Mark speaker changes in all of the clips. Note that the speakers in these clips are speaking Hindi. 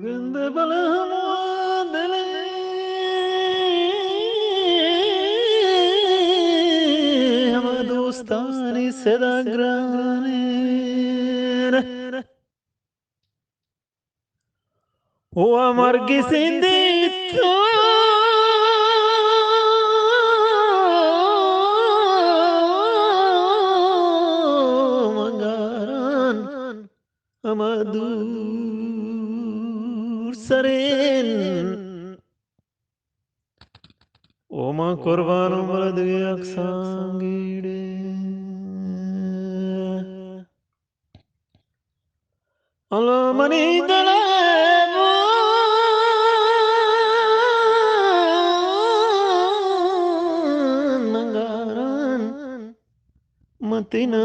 Speaker 1: गंदे बल दिल हम दोस्तानी सदा ग्राने o amar que sendito mangaran amadur saren oma kurbano maladge aksangide alamani dalabo mangaran matina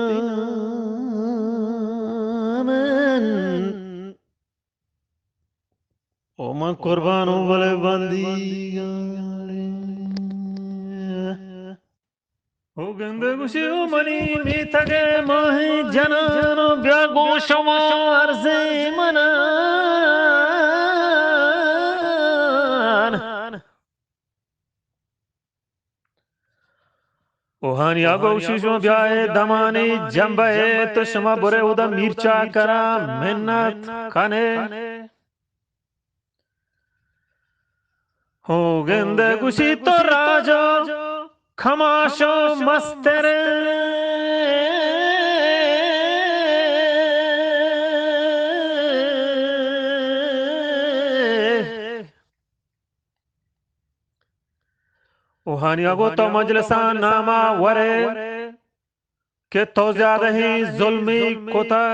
Speaker 1: men oma kurbano bale bandi o gande gushi o mani mitage mahi janano byago shamar zemanan o hani ago shishma byae damani jambaye to shama bore uda mircha kara minnat kane o gande gushi to rajo खमाशो मस्तेरे ओहानिया गो तो मजलसा नामा वरे के तो ज्यादा ही जुल्मी कोता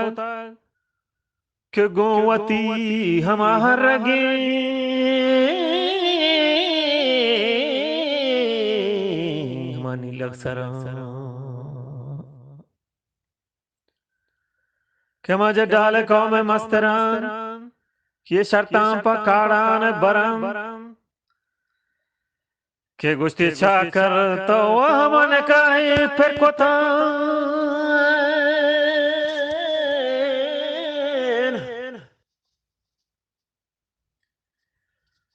Speaker 1: के गोवती हमारगे हमानी लग सरा के मजे डाले कौम मस्तरान ये शर्तां पकाड़ान बरम के गुस्ती छा कर तो वह मन काहे फिर कोता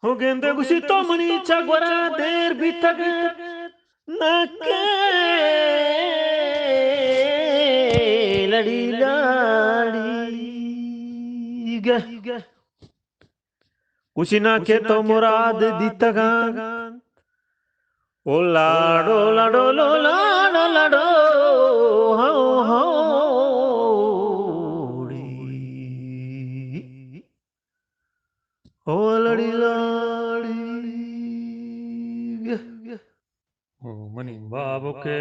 Speaker 1: हो गेंदे गुस्ती तो मनी चगवरा देर भी तक न के लड़ी लाड़ी गे कुछ ना के तो मुराद दी तगान ओ लाडो लाडो लो लाडो लाडो हाओ हाओड़ी ओ लड़ी लाड़ी ओ मनी बाबू के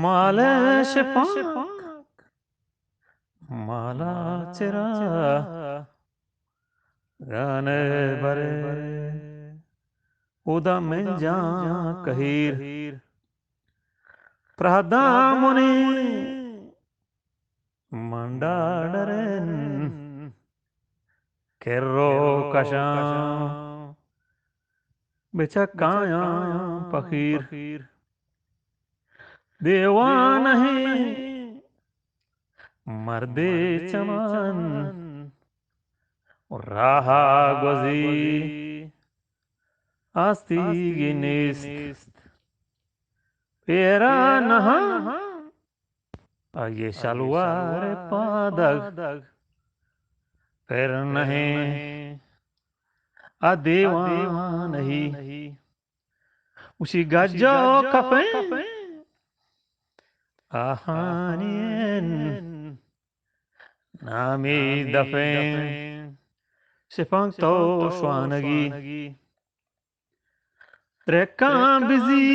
Speaker 1: माले शपाक माला चिरा गाने बरे उदा में जा कहीर प्रहदा मुनि मंडाडरन केरो कशा बेचकाया पखीर देवा नहीं मर्दे चमन राहा गुजी आस्ती गिनिस्त पेरा नहा ये शलवार पादग फिर नहीं अदेवा नहीं उसी गज्जो कपे आहानियन नामी दफे सिफंग तो श्वानगी त्रेका बिजी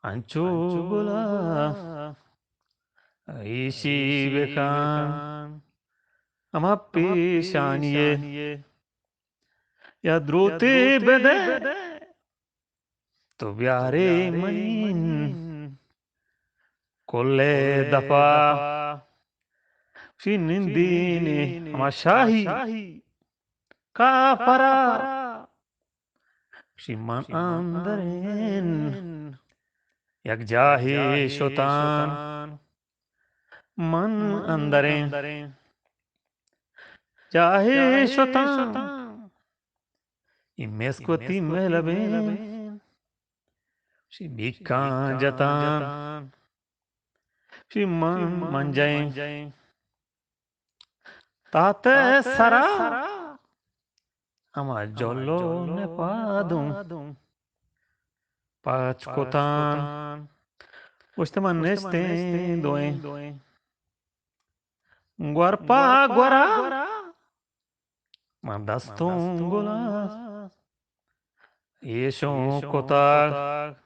Speaker 1: अंचो गुला ईशी बेखान अमा पेशानिये या द्रोते बेदे तो ब्यारे मनीन कोले दफा शी निंदीने अमा शाही काफरा शी मन अंदरेन यक जाहे शोतान मन अंदरे चाहे स्वता इमेस्कोती मेलबे शी बिका जतान शी मंजाए ताते सरा अमा जल्लो ने पादूं पाच कोतान उस्तेमान नेस्ते दोए गुरपा गुरा mandastung golas yeshon kotag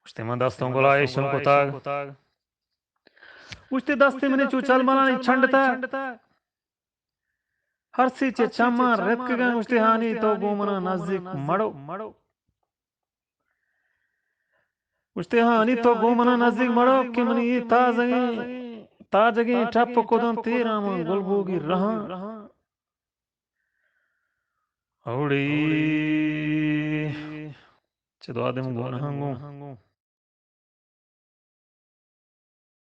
Speaker 1: uste mandastung gola yeshon kotag uste daste mene chuchal malani chandta harsi che chama repkegan uste hani to gomana nazik mado uste hani to gomana nazik mado ke mani ताजगे ठप कोदम तेरा मन गोलबोगी रहा औड़ी चलो आदम गोना हंगो